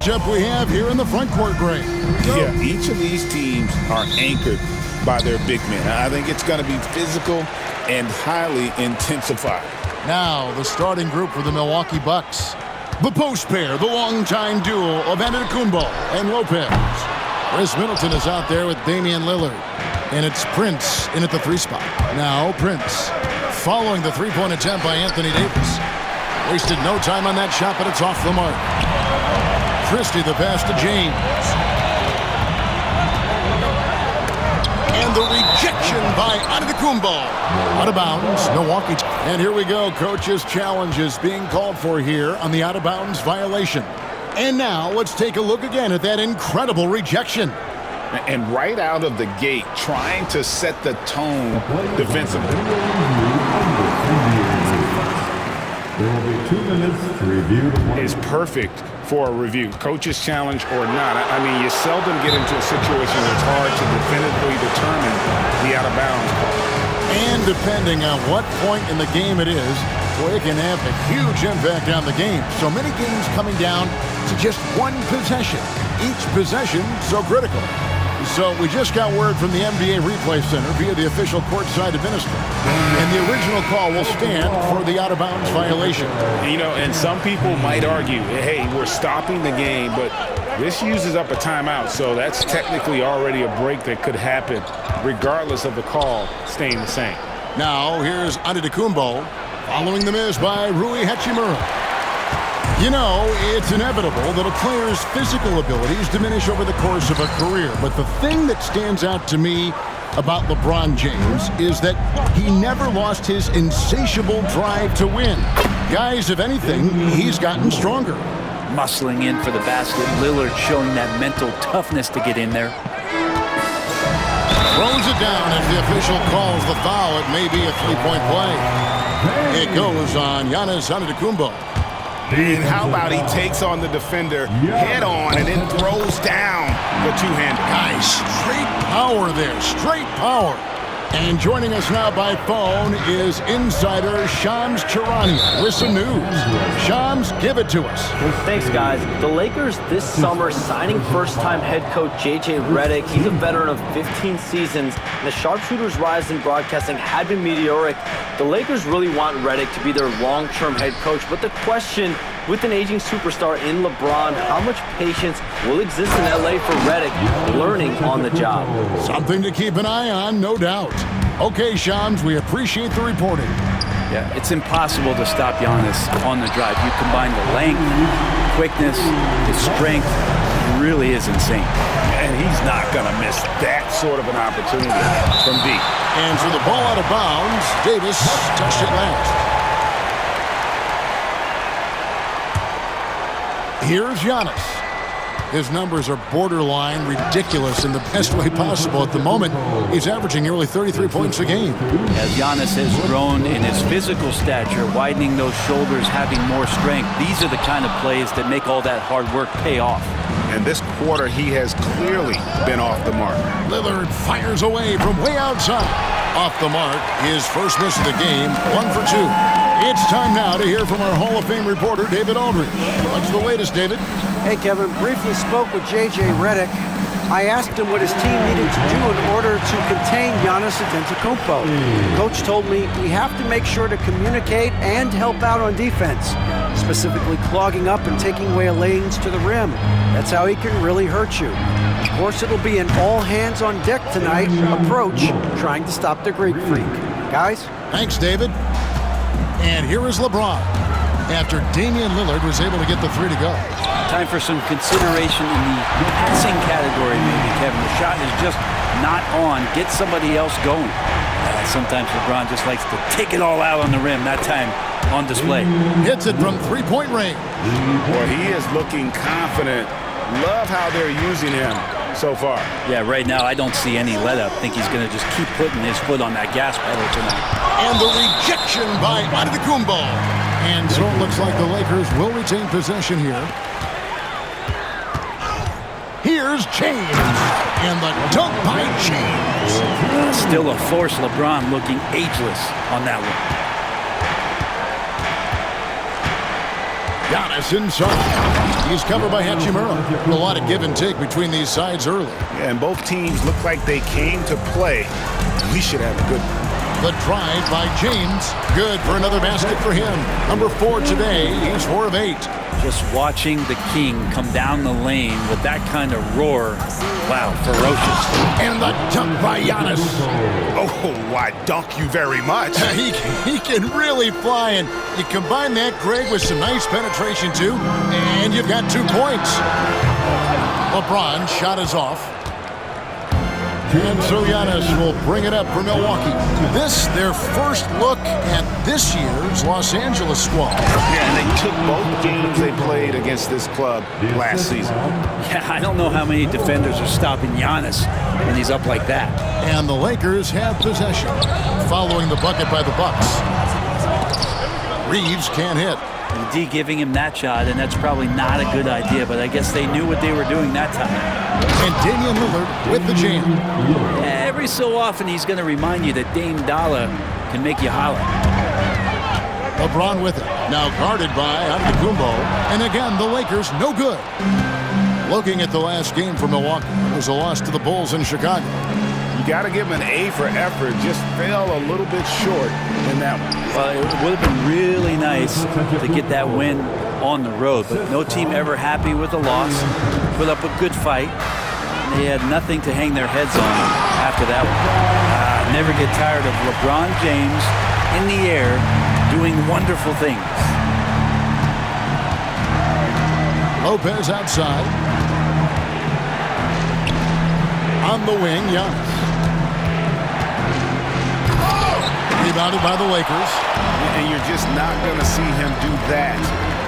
Matchup we have here in the front court, Greg. Yeah, each of these teams are anchored by their big men. I think it's going to be physical and highly intensified. Now the starting group for the Milwaukee Bucks. The post pair, the longtime duo of Antetokounmpo and Lopez. Chris Middleton is out there with Damian Lillard. And it's Prince in at the 3 spot. Now Prince following the three-point attempt by Anthony Davis. Wasted no time on that shot, but it's off the mark. Christie the pass to James. And the rejection by Antetokounmpo. Out of bounds, Milwaukee. And here we go. Coach's challenge is being called for here on the out-of-bounds violation. And now let's take a look again at that incredible rejection. And right out of the gate, trying to set the tone defensively. There will be 2 minutes to review the play. Is perfect for a review, coach's challenge or not. I mean, you seldom get into a situation that's hard to definitively determine the out-of-bounds call. And depending on what point in the game it is, boy, it can have a huge impact on the game. So many games coming down to just one possession. Each possession so critical. So we just got word from the NBA Replay Center via the official courtside administrator. And the original call will stand for the out-of-bounds violation. You know, and some people might argue, hey, we're stopping the game, but this uses up a timeout, so that's technically already a break that could happen regardless of the call staying the same. Now here's Antetokounmpo following the miss by Rui Hachimura. You know, it's inevitable that a player's physical abilities diminish over the course of a career. But the thing that stands out to me about LeBron James is that he never lost his insatiable drive to win. Guys, if anything, he's gotten stronger. Muscling in for the basket. Lillard showing that mental toughness to get in there. Throws it down as the official calls the foul. It may be a three-point play. It goes on Giannis Antetokounmpo. And how about he takes on the defender head on and then throws down the two-hander. Guys, straight power there, straight power. And joining us now by phone is insider Shams Charania with some news. Shams, give it to us. Thanks, guys. The Lakers this summer signing first-time head coach J.J. Redick. He's a veteran of 15 seasons, and the sharpshooter's rise in broadcasting had been meteoric. The Lakers really want Redick to be their long-term head coach, but the question, with an aging superstar in LeBron, how much patience will exist in L.A. for Redick learning on the job? Something to keep an eye on, no doubt. Okay, Shams, we appreciate the reporting. Yeah, it's impossible to stop Giannis on the drive. You combine the length, quickness, the strength. It really is insane. And he's not going to miss that sort of an opportunity from deep. And for the ball out of bounds, Davis touched it last. Here's Giannis. His numbers are borderline ridiculous in the best way possible at the moment. He's averaging nearly 33 points a game. As Giannis has grown in his physical stature, widening those shoulders, having more strength, these are the kind of plays that make all that hard work pay off. And this quarter, he has clearly been off the mark. Lillard fires away from way outside. Off the mark, his first miss of the game, 1 for 2. It's time now to hear from our Hall of Fame reporter, David Aldridge. What's the latest, David? Hey, Kevin. Briefly spoke with J.J. Redick. I asked him what his team needed to do in order to contain Giannis Antetokounmpo. Coach told me we have to make sure to communicate and help out on defense, specifically clogging up and taking away lanes to the rim. That's how he can really hurt you. Of course, it'll be an all-hands-on-deck tonight approach, trying to stop the Greek Freak. Guys? Thanks, David. And here is LeBron, after Damian Lillard was able to get the 3 to go. Time for some consideration in the passing category, maybe, Kevin. The shot is just not on. Get somebody else going. Sometimes LeBron just likes to take it all out on the rim, that time on display. Hits it from three-point range. Boy, he is looking confident. Love how they're using him so far. Yeah, right now I don't see any let-up. Think he's going to just keep putting his foot on that gas pedal tonight. And the rejection by Antetokounmpo. And so it looks like the Lakers will retain possession here. Here's James. And the dunk by James. Still a force. LeBron looking ageless on that one. Giannis inside. He's covered by Hachimura. A lot of give and take between these sides early. Yeah, and both teams look like they came to play. We should have a good one. The drive by James. Good for another basket for him. Number 4 today. He's 4 of 8. Just watching the King come down the lane with that kind of roar. Wow, ferocious. And the dunk by Giannis. Oh, I dunk you very much. He can really fly, and you combine that, Greg, with some nice penetration, too, and you've got 2 points. LeBron shot is off. And so Giannis will bring it up for Milwaukee. This, their first look at this year's Los Angeles squad. Yeah, and they took both games they played against this club last season. Yeah, I don't know how many defenders are stopping Giannis when he's up like that. And the Lakers have possession, following the bucket by the Bucks. Reeves can't hit. D giving him that shot, and that's probably not a good idea, but I guess they knew what they were doing that time. And Damian Lillard with the jam. Every so often, he's going to remind you that Dame Dollar can make you holler. LeBron with it. Now guarded by Antetokounmpo. And again, the Lakers no good. Looking at the last game for Milwaukee, it was a loss to the Bulls in Chicago. You got to give him an A for effort. Just fell a little bit short in that one. It would have been really nice to get that win on the road, but no team ever happy with a loss. Put up a good fight. They had nothing to hang their heads on after that one. Never get tired of LeBron James in the air doing wonderful things. Lopez outside. On the wing, Giannis. Rebounded by the Lakers. And you're just not going to see him do that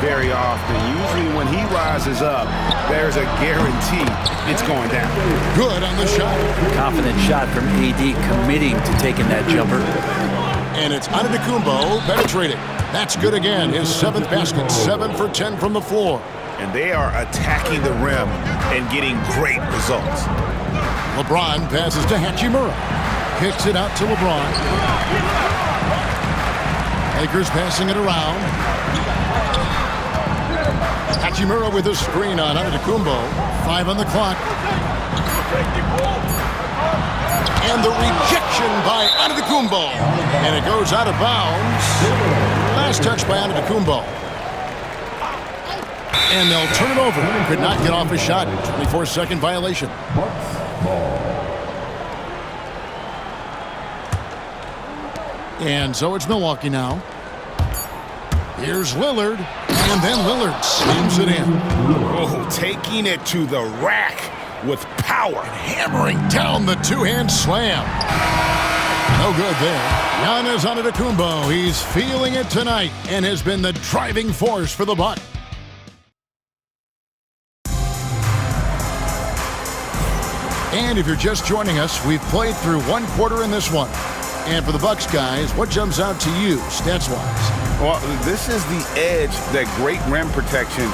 very often. Usually when he rises up, there's a guarantee it's going down. Good on the shot. Confident shot from AD, committing to taking that jumper. And it's Antetokounmpo penetrating. That's good again. His 7th basket, 7 for 10 from the floor. And they are attacking the rim and getting great results. LeBron passes to Hachimura. Kicks it out to LeBron. Lakers passing it around. Hachimura with a screen on Antetokounmpo. 5 on the clock. And the rejection by Antetokounmpo. And it goes out of bounds. Last touch by Antetokounmpo. And they'll turn it over. Could not get off a shot. 24-second violation. And so it's Milwaukee now. Here's Lillard. And then Lillard slams it in. Oh, taking it to the rack with power. Hammering down the 2-hand slam. No good there. Giannis Antetokounmpo. He's feeling it tonight and has been the driving force for the Bucks. And if you're just joining us, we've played through 1 quarter in this one. And for the Bucks guys, what jumps out to you, stats-wise? Well, this is the edge, that great rim protection.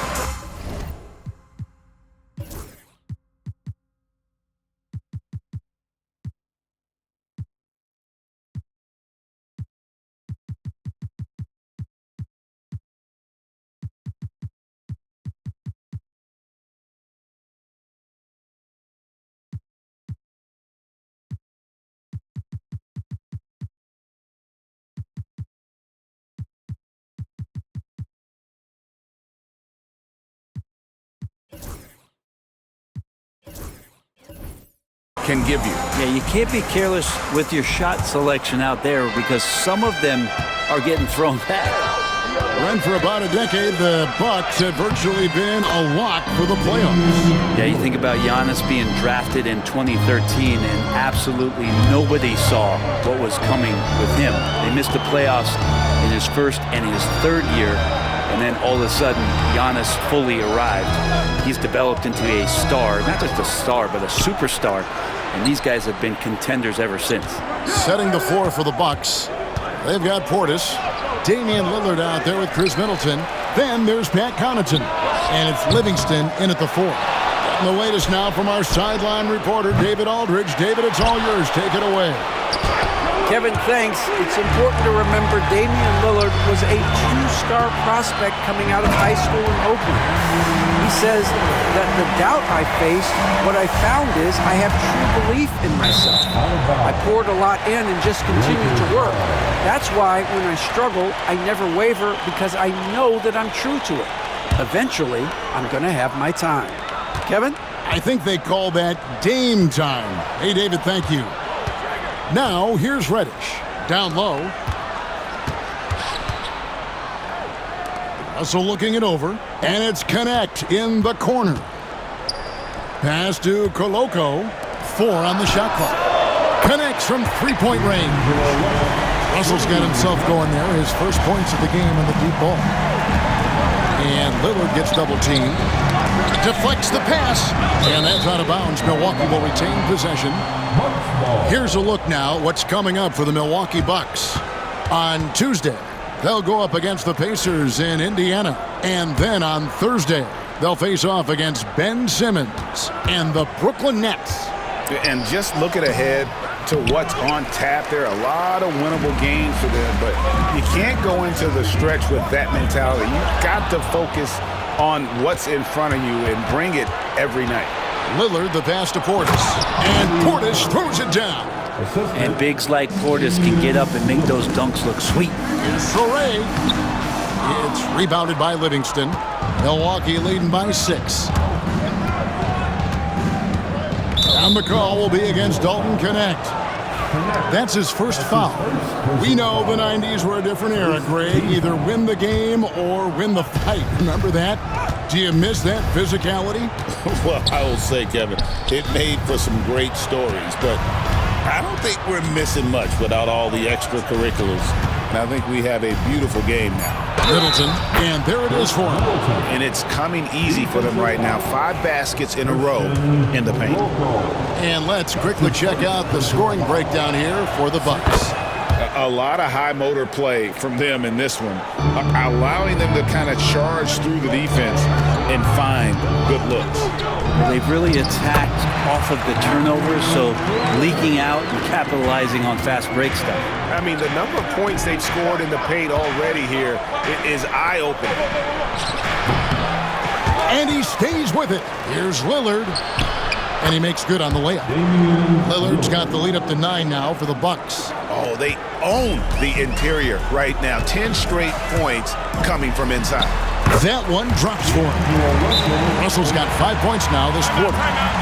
Can give you. Yeah, you can't be careless with your shot selection out there because some of them are getting thrown back. Run for about a decade, the Bucks have virtually been a lock for the playoffs. Yeah, you think about Giannis being drafted in 2013 and absolutely nobody saw what was coming with him. They missed the playoffs in his first and his 3rd year, and then all of a sudden, Giannis fully arrived. He's developed into a star, not just a star, but a superstar. And these guys have been contenders ever since. Setting the floor for the Bucks. They've got Portis, Damian Lillard out there with Chris Middleton. Then there's Pat Connaughton. And it's Livingston in at the 4. And the latest now from our sideline reporter, David Aldridge. David, it's all yours. Take it away. Kevin, thanks. It's important to remember Damian Lillard was a 2-star prospect coming out of high school in Oakland. He says that the doubt I faced, what I found is I have true belief in myself. I poured a lot in and just continued to work. That's why when I struggle, I never waver because I know that I'm true to it. Eventually, I'm going to have my time. Kevin? I think they call that Dame time. Hey, David, thank you. Now, here's Reddish. Down low. Russell looking it over. And it's Connect in the corner. Pass to Koloko. 4 on the shot clock. Connects from three-point range. Russell's got himself going there. His first points of the game on the deep ball. And Lillard gets double-teamed. Deflects the pass, and that's out of bounds. Milwaukee will retain possession. Here's a look now what's coming up for the Milwaukee Bucks. On Tuesday, they'll go up against the Pacers in Indiana. And then on Thursday, they'll face off against Ben Simmons and the Brooklyn Nets. And just looking ahead to what's on tap, there are a lot of winnable games for them, but you can't go into the stretch with that mentality. You've got to focus on what's in front of you and bring it every night. Lillard, the pass to Portis. And Portis throws it down. And bigs like Portis can get up and make those dunks look sweet. Here's Sorey. It's rebounded by Livingston. Milwaukee leading by 6. And the call will be against Dalton Connect. That's his first foul. We know the 90s were a different era, Greg. Either win the game or win the fight. Remember that? Do you miss that physicality? Well, I will say, Kevin, it made for some great stories, but I don't think we're missing much without all the extracurriculars. And I think we have a beautiful game now. Middleton, and there it is for him. And it's coming easy for them right now. 5 baskets in a row in the paint. And let's quickly check out the scoring breakdown here for the Bucks. A lot of high motor play from them in this one, allowing them to kind of charge through the defense and find good looks. They've really attacked off of the turnovers, so leaking out and capitalizing on fast break stuff. I mean, the number of points they've scored in the paint already here is eye-opening. And he stays with it. Here's Lillard. And he makes good on the layup. Lillard's got the lead up to 9 now for the Bucks. Oh, they own the interior right now. 10 straight points coming from inside. That one drops for him. Russell's got 5 points now this quarter.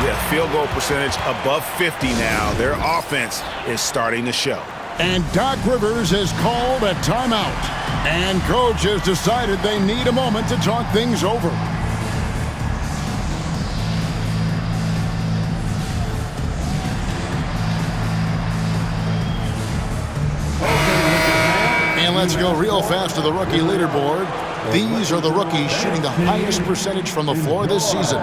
Yeah, field goal percentage above 50 now. Their offense is starting to show. And Doc Rivers has called a timeout. And coach has decided they need a moment to talk things over. And let's go real fast to the rookie leaderboard. These are the rookies shooting the highest percentage from the floor this season.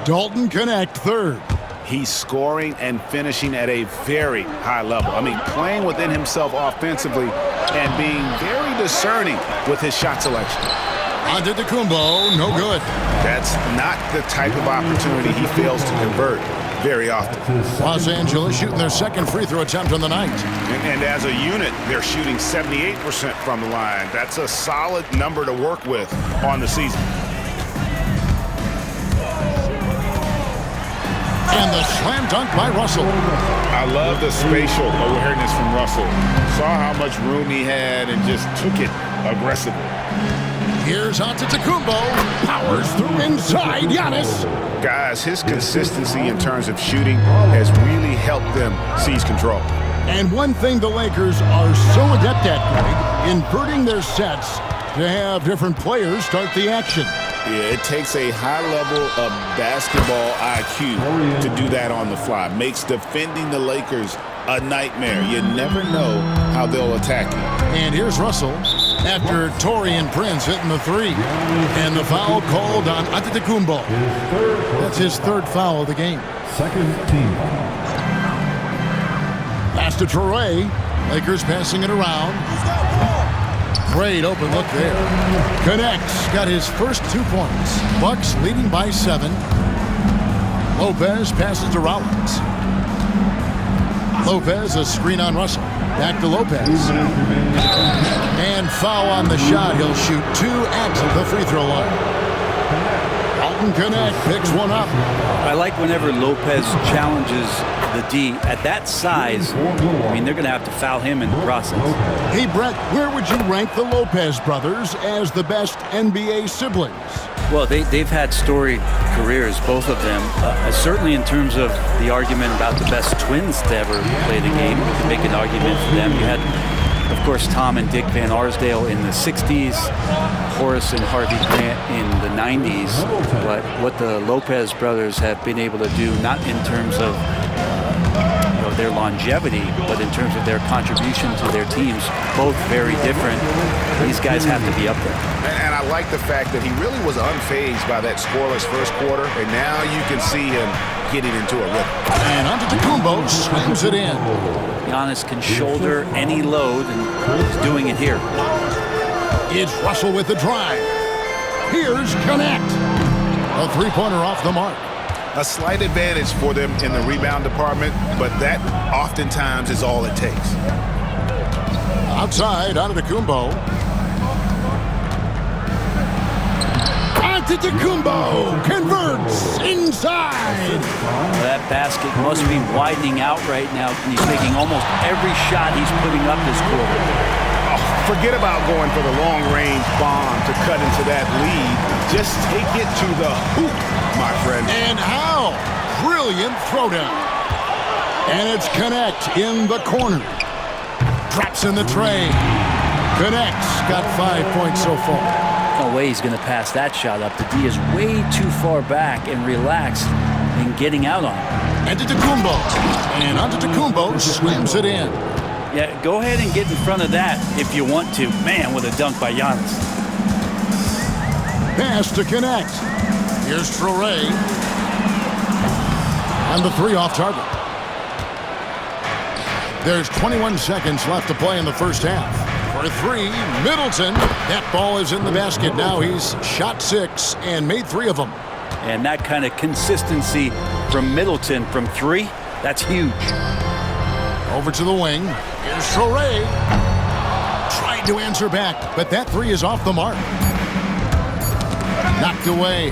Dalton Connect, 3rd. He's scoring and finishing at a very high level. I mean, playing within himself offensively and being very discerning with his shot selection. Antetokounmpo, no good. That's not the type of opportunity he fails to convert very often. Los Angeles shooting their 2nd free throw attempt on the night. And as a unit, they're shooting 78% from the line. That's a solid number to work with on the season. And the slam dunk by Russell. I love the spatial awareness from Russell. Saw how much room he had and just took it aggressively. Here's Antetokounmpo. Powers through inside. Giannis. Guys, his consistency in terms of shooting has really helped them seize control. And one thing the Lakers are so adept at, Greg, inverting their sets to have different players start the action. Yeah, it takes a high level of basketball IQ to do that on the fly. Makes defending the Lakers a nightmare. You never know how they'll attack you. And here's Russell after Taurean Prince hitting the 3. And the foul called on Antetokounmpo. That's his 3rd foul of the game. 2nd team. Pass to Traore. Lakers passing it around. Great open look there. Connects, got his first 2 points. Bucks leading by 7. Lopez passes to Rollins. Lopez, a screen on Russell. Back to Lopez. And foul on the shot. He'll shoot 2 at the free throw line. Alton Connect picks one up. I like whenever Lopez challenges the D at that size. I mean, they're going to have to foul him in the process. Hey, Brett, where would you rank the Lopez brothers as the best NBA siblings? Well, they've had storied careers, both of them. Certainly in terms of the argument about the best twins to ever play the game, you can make an argument for them. You had, of course, Tom and Dick Van Arsdale in the 60s, Horace and Harvey Grant in the 90s. But what the Lopez brothers have been able to do, not in terms of their longevity, but in terms of their contribution to their teams, both very different. These guys have to be up there. And I like the fact that he really was unfazed by that scoreless first quarter, and now you can see him getting into a rhythm. And Antetokounmpo slams it in. Giannis can shoulder any load, and he's doing it here. It's Russell with the drive. Here's Connect. A three-pointer off the mark. A slight advantage for them in the rebound department, but that oftentimes is all it takes. Outside, Antetokounmpo. Antetokounmpo converts inside. That basket must be widening out right now. He's taking almost every shot he's putting up this quarter. Forget about going for the long-range bomb to cut into that lead. Just take it to the hoop, my friend. And how? Brilliant throwdown. And it's Connect in the corner. Drops in the tray. Connect's got 5 points so far. No way he's going to pass that shot up. The D is way too far back and relaxed in getting out on it. Antetokounmpo. And Antetokounmpo slams it in. Yeah, go ahead and get in front of that if you want to. Man, with a dunk by Giannis. Pass to Connect. Here's Traore. And the 3 off target. There's 21 seconds left to play in the first half. For 3, Middleton. That ball is in the basket now. He's shot 6 and made 3 of them. And that kind of consistency from Middleton from 3, that's huge. Over to the wing. Here's Traore. Tried to answer back, but that 3 is off the mark. Knocked away.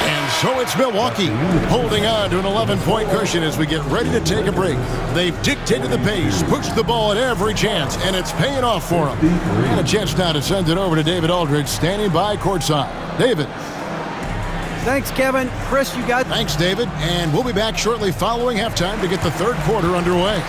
And so it's Milwaukee holding on to an 11-point cushion as we get ready to take a break. They've dictated the pace, pushed the ball at every chance, and it's paying off for them. And a chance now to send it over to David Aldridge, standing by courtside. David. Thanks, Kevin. Chris, you got... Thanks, David. And we'll be back shortly following halftime to get the third quarter underway.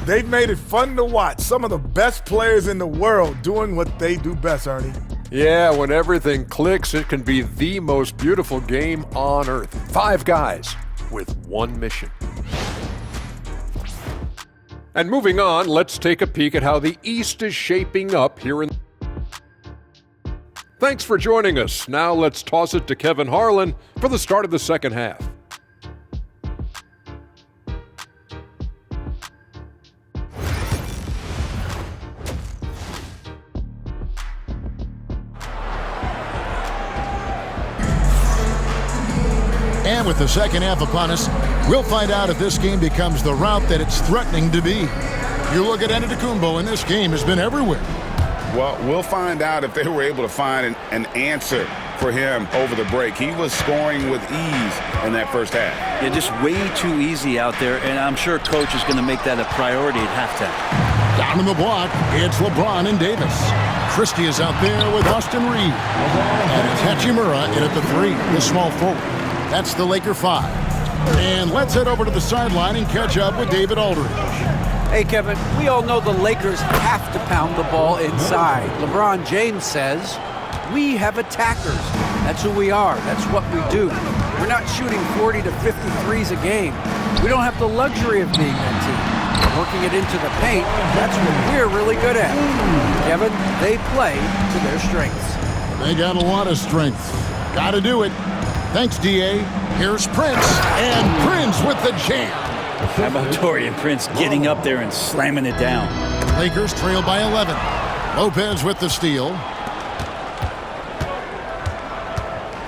They've made it fun to watch. Some of the best players in the world doing what they do best, Ernie. Yeah, when everything clicks, it can be the most beautiful game on earth. 5 guys with one mission. And moving on, let's take a peek at how the East is shaping up here in... Thanks for joining us. Now let's toss it to Kevin Harlan for the start of the second half. And with the second half upon us, we'll find out if this game becomes the route that it's threatening to be. You look at Antetokounmpo, and this game has been everywhere. Well, we'll find out if they were able to find an answer for him over the break. He was scoring with ease in that first half. Yeah, just way too easy out there, and I'm sure Coach is going to make that a priority at halftime. Down in the block, it's LeBron and Davis. Christie is out there with Austin Reed. And it's Hachimura in at the 3, the small forward. That's the Laker 5. And let's head over to the sideline and catch up with David Aldridge. Hey, Kevin, we all know the Lakers have to pound the ball inside. LeBron James says, we have attackers. That's who we are. That's what we do. We're not shooting 40 to 53s a game. We don't have the luxury of being that team. Working it into the paint, that's what we're really good at. Kevin, they play to their strengths. They got a lot of strength. Got to do it. Thanks, D.A. Here's Prince, and Prince with the jam. How about Taurean Prince getting up there and slamming it down? Lakers trail by 11. Lopez with the steal.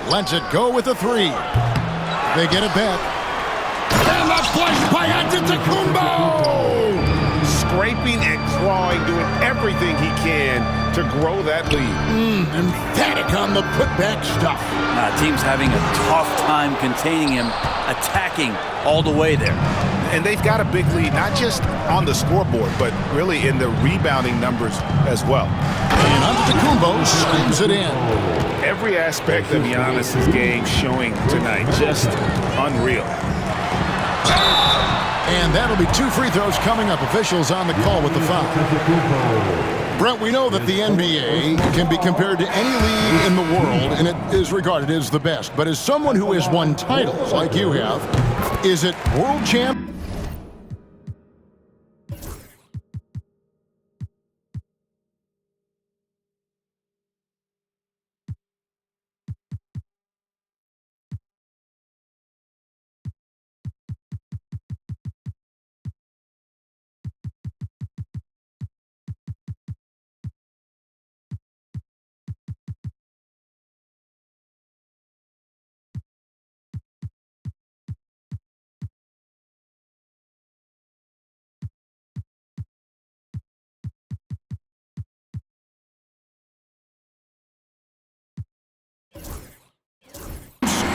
Lets it go with a three. They get it back. And that's flushed by Antetokounmpo! Scraping and clawing, doing everything he can to grow that lead. Emphatic on the putback stuff. Team's having a tough time containing him, attacking all the way there. And they've got a big lead, not just on the scoreboard, but really in the rebounding numbers as well. And Antetokounmpo slams it in. Every aspect of Giannis's game showing tonight, just unreal. And that'll be 2 free throws coming up. Officials on the call with the foul. Brent, we know that the NBA can be compared to any league in the world, and it is regarded as the best. But as someone who has won titles like you have, is it world champ?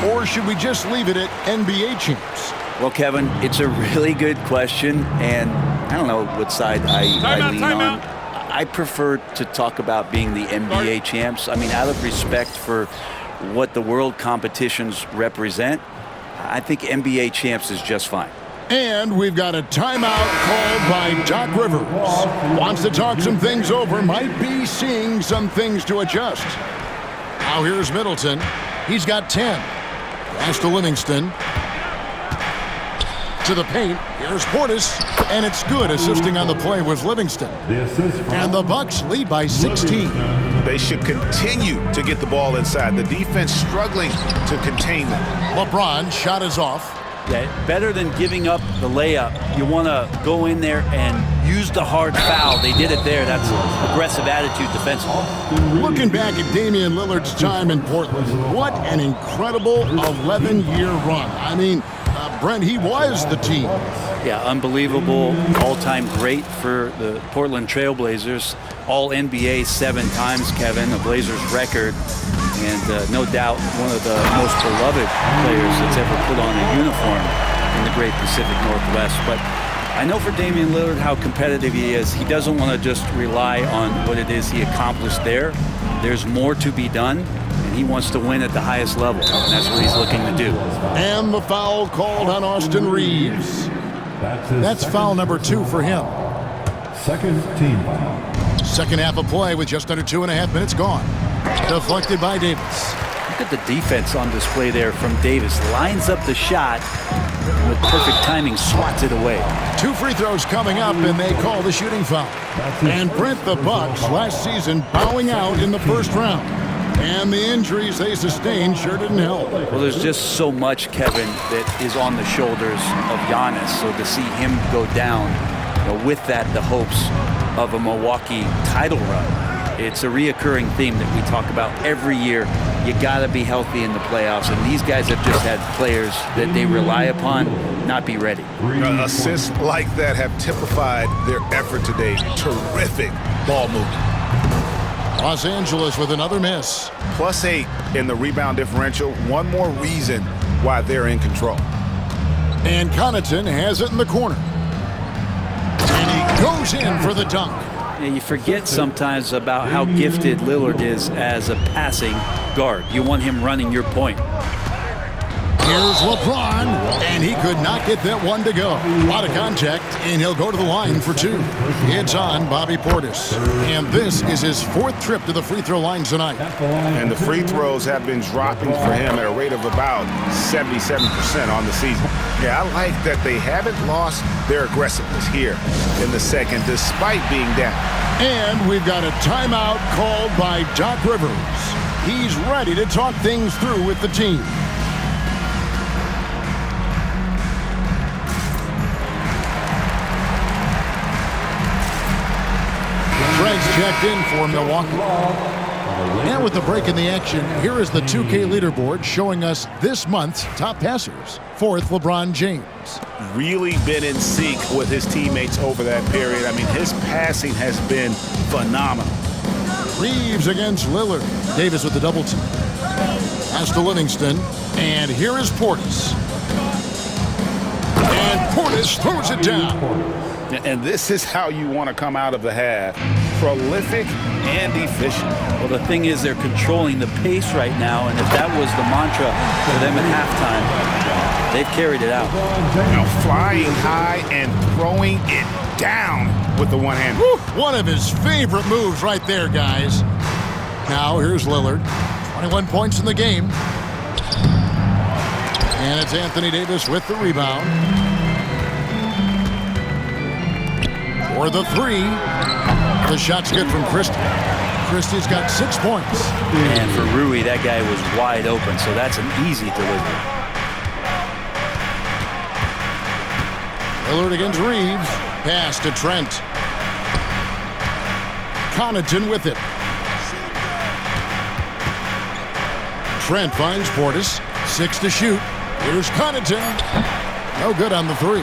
Or should we just leave it at NBA champs? Well, Kevin, it's a really good question, and I don't know what side I lean on. I prefer to talk about being the NBA champs. I mean, out of respect for what the world competitions represent, I think NBA champs is just fine. And we've got a timeout called by Doc Rivers. Wants to talk some things over, might be seeing some things to adjust. Now here's Middleton. He's got 10. Pass to Livingston. To the paint. Here's Portis. And it's good. Assisting on the play was Livingston. And the Bucks lead by 16. They should continue to get the ball inside. The defense struggling to contain them. LeBron shot is off. Yeah, better than giving up the layup, you want to go in there and use the hard foul. They did it there. That's aggressive attitude defensively. Looking back at Damian Lillard's time in Portland, what an incredible 11-year run. I mean, Brent, he was the team. Yeah, unbelievable. All-time great for the Portland Trailblazers. All-NBA 7 times, Kevin, the Blazers record. And no doubt one of the most beloved players that's ever put on a uniform in the great Pacific Northwest. But I know for Damian Lillard how competitive he is. He doesn't want to just rely on what it is he accomplished there. There's more to be done, and he wants to win at the highest level. And that's what he's looking to do. And the foul called on Austin Reeves. That's foul number 2 for him. Second team foul. Second half of play with just under 2.5 minutes gone. Deflected by Davis. Look at the defense on display there from Davis. Lines up the shot with perfect timing, swats it away. 2 free throws coming up, and they call the shooting foul. And Brent, the Bucks last season bowing out in the first round. And the injuries they sustained sure didn't help. Well, there's just so much, Kevin, that is on the shoulders of Giannis. So to see him go down, with that, the hopes of a Milwaukee title run. It's a reoccurring theme that we talk about every year. You got to be healthy in the playoffs, and these guys have just had players that they rely upon not be ready. Assists like that have typified their effort today. Terrific ball movement. Los Angeles with another miss. +8 in the rebound differential. One more reason why they're in control. And Connaughton has it in the corner. And he goes in for the dunk. And you forget sometimes about how gifted Lillard is as a passing guard. You want him running your point. Here's LeBron, and he could not get that one to go. A lot of contact, and he'll go to the line for 2. It's on Bobby Portis. And this is his 4th trip to the free throw line tonight. And the free throws have been dropping for him at a rate of about 77% on the season. Yeah, I like that they haven't lost their aggressiveness here in the second, despite being down. And we've got a timeout called by Doc Rivers. He's ready to talk things through with the team. checked in for Milwaukee. And with the break in the action, here is the 2K leaderboard showing us this month's top passers. Fourth, LeBron James. Really been in sync with his teammates over that period. I mean, his passing has been phenomenal. Reeves against Lillard. Davis with the double team. Pass to Livingston. And here is Portis. And Portis throws it down. And this is how you want to come out of the half. Prolific and efficient. Well, the thing is they're controlling the pace right now, and if that was the mantra for them at halftime, they've carried it out. Now flying high and throwing it down with the one hand. Woo, one of his favorite moves right there, guys. Now here's Lillard. 21 points in the game. And it's Anthony Davis with the rebound. For the three. The shot's good from Christie. Christie's got 6 points. And for Rui, that guy was wide open, so that's an easy delivery. Lillard against Reeves. Pass to Trent. Connaughton with it. Trent finds Portis. 6 to shoot. Here's Connaughton. No good on the three.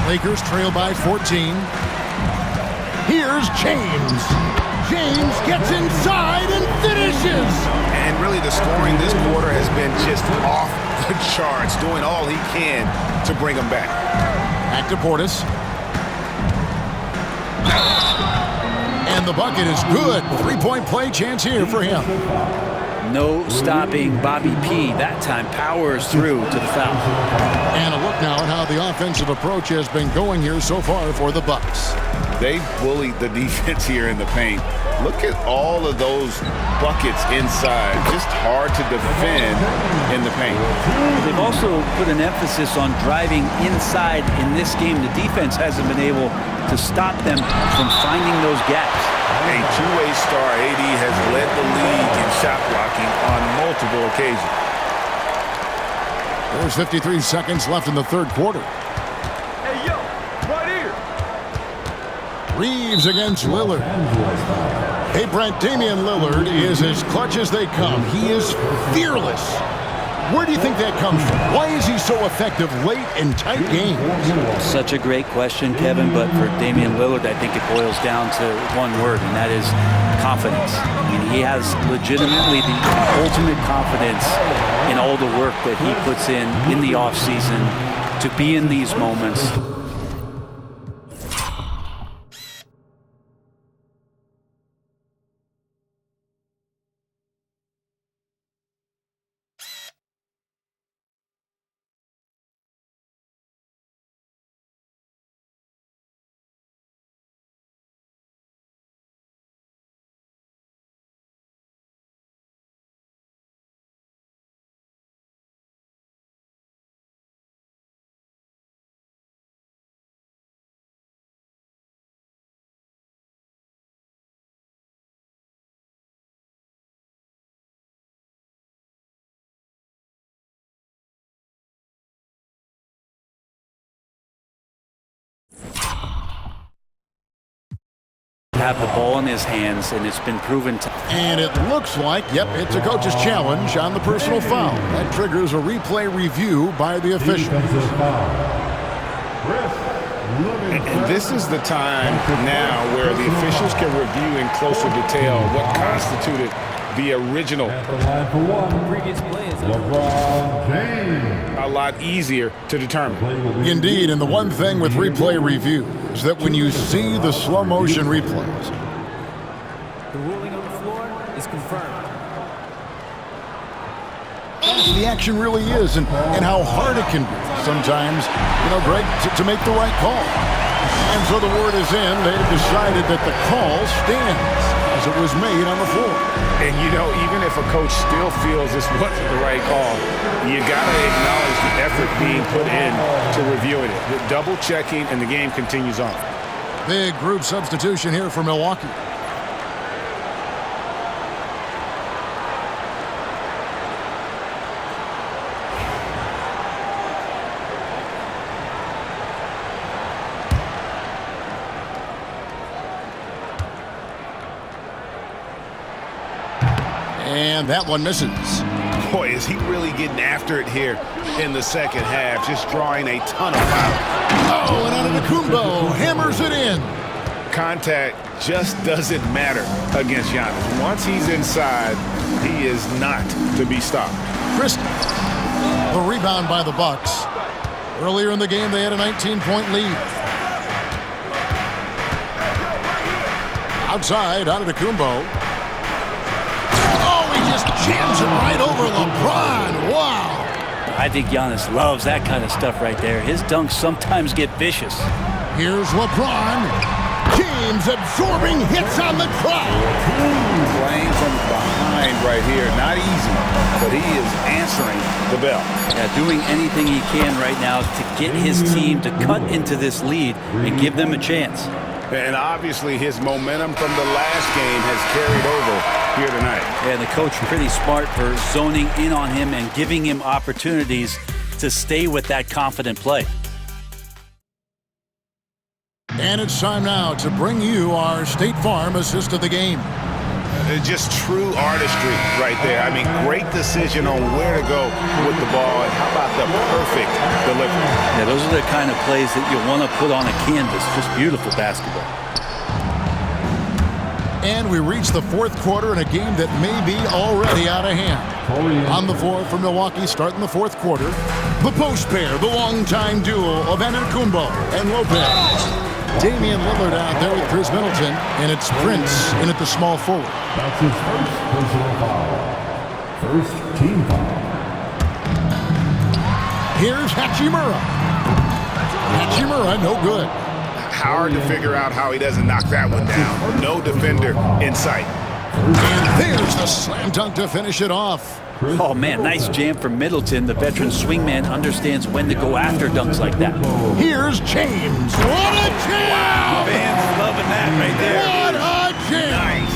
Lakers trail by 14. Here's James. James gets inside and finishes. And really the scoring this quarter has been just off the charts, doing all he can to bring them back. Back to Portis. And the bucket is good. 3-point play chance here for him. No stopping Bobby P. That time powers through to the foul. And a look now at how the offensive approach has been going here so far for the Bucks. They bullied the defense here in the paint. Look at all of those buckets inside. Just hard to defend in the paint. They've also put an emphasis on driving inside in this game. The defense hasn't been able to stop them from finding those gaps. A two-way star, AD, has led the league in shot blocking on multiple occasions. There's 53 seconds left in the third quarter. Hey, yo, right here. Reeves against Lillard. Hey, Brent, Damian Lillard is as clutch as they come. He is fearless. Where do you think that comes from? Why is he so effective late in tight games? Such a great question, Kevin, but for Damian Lillard, I think it boils down to one word, and that is confidence. I mean, he has legitimately the ultimate confidence in all the work that he puts in the offseason to be in these moments. Have the ball in his hands, and it's been proven to. And it looks like, yep, it's a coach's challenge on the personal foul. That triggers a replay review by the officials. And this is the time now where the officials can review in closer detail what constituted the original. Previous play is LeBron James. A lot easier to determine. Indeed, and the one thing with replay review is that when you see the slow motion replays, the ruling on the floor is confirmed. the action really is and how hard it can be sometimes, you know, Greg, to make the right call. And so the word is in. They've decided that the call stands as it was made on the floor. And, you know, even if a coach still feels this wasn't the right call, you got to acknowledge the effort being put in to reviewing it. The double checking, and the game continues on. Big group substitution here for Milwaukee. And that one misses. Boy, is he really getting after it here in the second half, just drawing a ton of fouls. Oh, and Antetokounmpo hammers it in. Contact just doesn't matter against Giannis. Once he's inside, he is not to be stopped. Christie, the rebound by the Bucks. Earlier in the game, they had a 19-point lead. Outside, Antetokounmpo. Oh, he just jams it right over LeBron. Wow. I think Giannis loves that kind of stuff right there. His dunks sometimes get vicious. Here's LeBron. James absorbing hits on the crowd. Playing from behind right here. Not easy, but he is answering the bell. Yeah, doing anything he can right now to get his team to cut into this lead and give them a chance. And obviously his momentum from the last game has carried over here tonight. Yeah, the coach pretty smart for zoning in on him and giving him opportunities to stay with that confident play. And it's time now to bring you our State Farm assist of the game. Just true artistry right there. I mean, great decision on where to go with the ball, and how about the perfect delivery? Yeah, those are the kind of plays that you want to put on a canvas. Just beautiful basketball. And we reach the fourth quarter in a game that may be already out of hand. On the floor for Milwaukee, starting the fourth quarter, the post pair, the longtime duo of Antetokounmpo and Lopez. Damian Lillard out there with Chris Middleton, and it's Prince in at the small forward. That's his first personal foul. First team foul. Here's Hachimura. Hachimura, no good. Hard to figure out how he doesn't knock that one down. No defender in sight. And there's the slam dunk to finish it off. Oh, man, nice jam from Middleton. The veteran swingman understands when to go after dunks like that. Here's James. What a jam! Fans loving that right there. What a jam!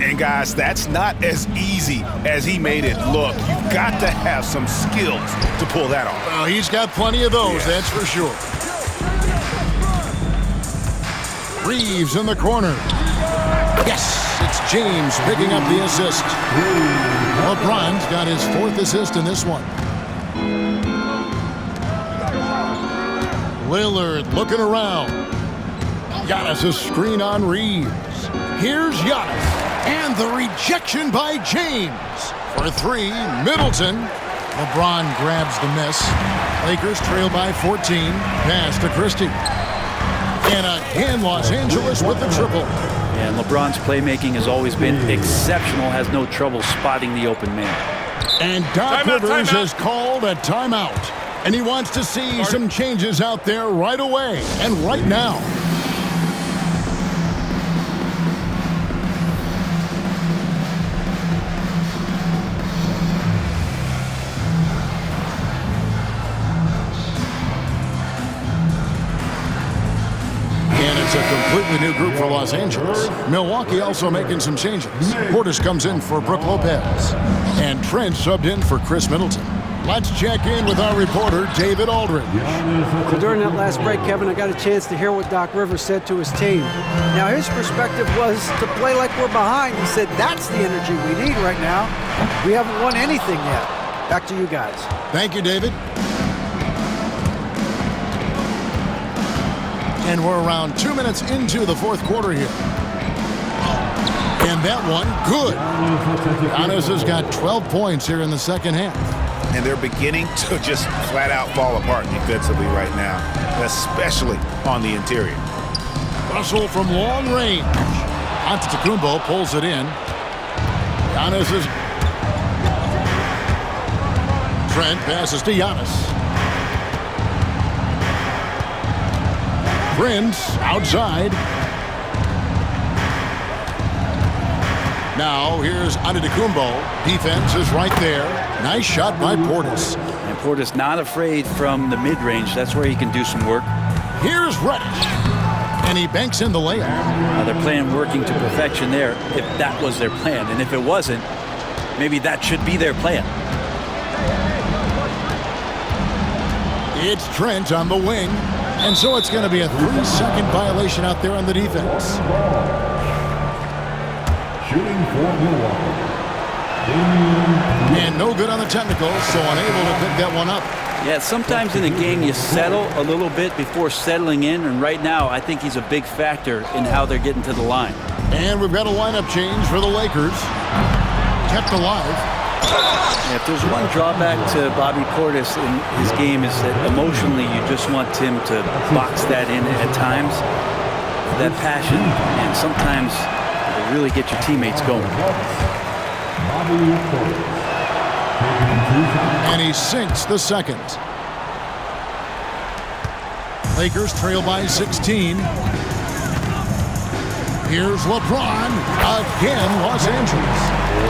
And guys, that's not as easy as he made it look. You've got to have some skills to pull that off. Well, he's got plenty of those, that's for sure. Reeves in the corner. Yes, it's James picking up the assist. LeBron's got his fourth assist in this one. Lillard looking around. Giannis' screen on Reeves. Here's Giannis. And the rejection by James. For three, Middleton. LeBron grabs the miss. Lakers trail by 14. Pass to Christie. And again, Los Angeles with the triple. And LeBron's playmaking has always been exceptional, has no trouble spotting the open man. And Doc Rivers has called a timeout. And he wants to see some changes out there right away and right now. It's a completely new group for Los Angeles. Milwaukee also making some changes. Portis comes in for Brook Lopez. And Trent subbed in for Chris Middleton. Let's check in with our reporter, David Aldridge. So during that last break, Kevin, I got a chance to hear what Doc Rivers said to his team. Now, his perspective was to play like we're behind. He said, that's the energy we need right now. We haven't won anything yet. Back to you guys. Thank you, David. And we're around 2 minutes into the fourth quarter here. And that one, good. Giannis has got 12 points here in the second half. And they're beginning to just flat out fall apart defensively right now, especially on the interior. Russell from long range. Antetokounmpo pulls it in. Giannis is... Trent passes to Giannis. Prince outside. Now here's Antetokounmpo. Defense is right there. Nice shot by Portis. And Portis not afraid from the mid-range. That's where he can do some work. Here's Reddish. And he banks in the layup. They're playing working to perfection there if that was their plan. And if it wasn't, maybe that should be their plan. It's Trent on the wing. And so it's going to be a 3-second violation out there on the defense. Shooting for Milwaukee. And no good on the technical, so unable to pick that one up. Yeah, sometimes in a game you settle a little bit before settling in, and right now I think he's a big factor in how they're getting to the line. And we've got a lineup change for the Lakers. Kept alive. If there's one drawback to Bobby Portis in his game is that emotionally you just want him to box that in at times. That passion, and sometimes it'll really get your teammates going. And he sinks the second. Lakers trail by 16. Here's LeBron. Again, Los Angeles.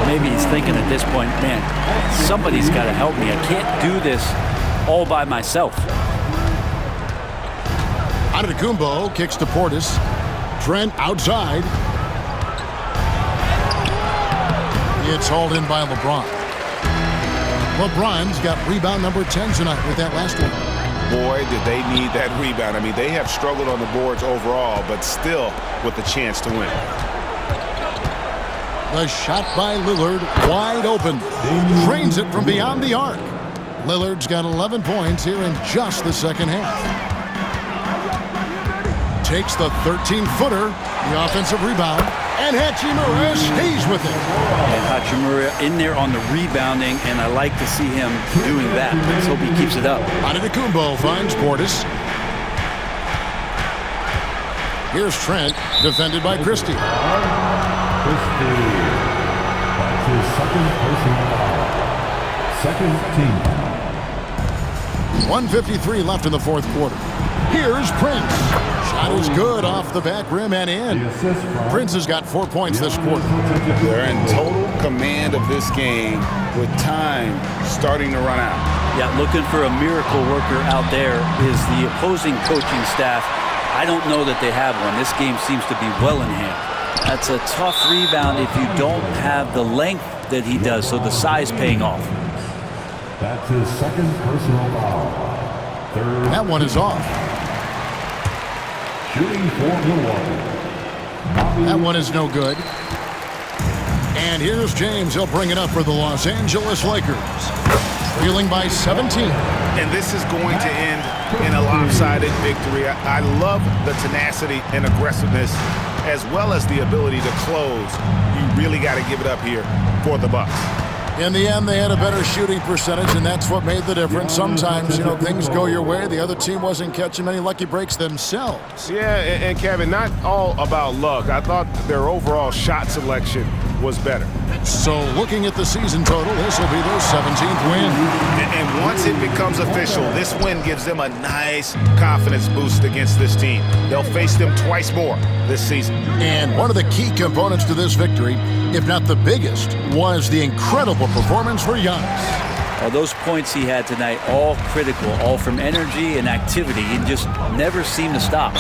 Maybe he's thinking at this point, man, somebody's got to help me. I can't do this all by myself. Antetokounmpo kicks to Portis. Trent outside. It's hauled in by LeBron. LeBron's got rebound number 10 tonight with that last one. Boy, did they need that rebound. I mean, they have struggled on the boards overall, but still with a chance to win. The shot by Lillard, wide open. Drains it from beyond the arc. Lillard's got 11 points here in just the second half. Takes the 13-footer, the offensive rebound, and Hachimura stays with it. And Hachimura in there on the rebounding, and I like to see him doing that. Let's hope he keeps it up. Antetokounmpo finds Portis. Here's Trent, defended by Christie. That's his second personal foul. Second team foul. 1:53 left in the fourth quarter. Here's Prince. Shot is good off the back rim and in. Prince has got 4 points this quarter. They're in total command of this game with time starting to run out. Yeah, looking for a miracle worker out there is the opposing coaching staff. I don't know that they have one. This game seems to be well in hand. That's a tough rebound if you don't have the length that he does, so the size paying off. That's his second personal foul. Third. That one is off. Shooting for Milwaukee. That one is no good. And here's James. He'll bring it up for the Los Angeles Lakers. Trailing by 17. And this is going to end in a lopsided victory. I love the tenacity and aggressiveness as well as the ability to close. You really got to give it up here for the Bucks. In the end, they had a better shooting percentage, and that's what made the difference. Sometimes, things go your way. The other team wasn't catching many lucky breaks themselves. Yeah, and Kevin, not all about luck. I thought their overall shot selection was better. So looking at the season total, this will be their 17th win. And once it becomes official, this win gives them a nice confidence boost against this team. They'll face them twice more this season. And one of the key components to this victory, if not the biggest, was the incredible performance for Giannis. Those points he had tonight, all critical, all from energy and activity. He just never seemed to stop.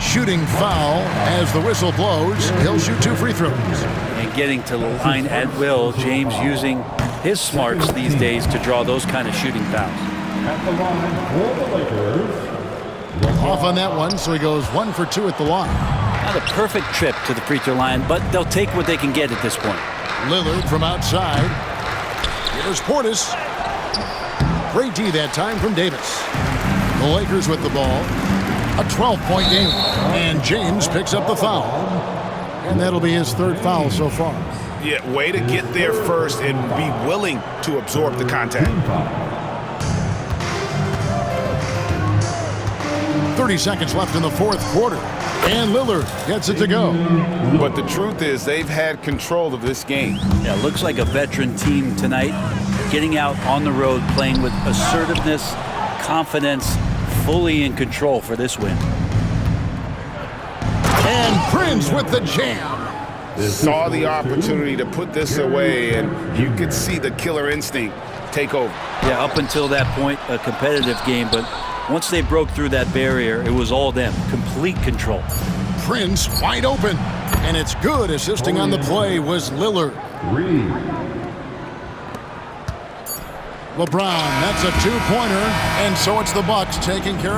Shooting foul as the whistle blows. He'll shoot 2 free throws. And getting to the line at will, James using his smarts these days to draw those kind of shooting fouls. At the line for the Lakers. Off on that one, so he goes 1 for 2 at the line. Not a perfect trip to the free throw line, but they'll take what they can get at this point. Lillard from outside. Here's Portis. Great D that time from Davis. The Lakers with the ball. A 12-point game. And James picks up the foul. And that'll be his 3rd foul so far. Yeah, way to get there first and be willing to absorb the contact. 30 seconds left in the fourth quarter. And Lillard gets it to go. But the truth is they've had control of this game. Yeah, looks like a veteran team tonight. Getting out on the road, playing with assertiveness, confidence, fully in control for this win. And Prince with the jam. Saw the opportunity to put this away, and you could see the killer instinct take over. Yeah, up until that point, a competitive game, but once they broke through that barrier, it was all them. Complete control. Prince wide open. And it's good. Assisting on the play was Lillard. LeBron, that's a 2-pointer. And so it's the Bucks taking care of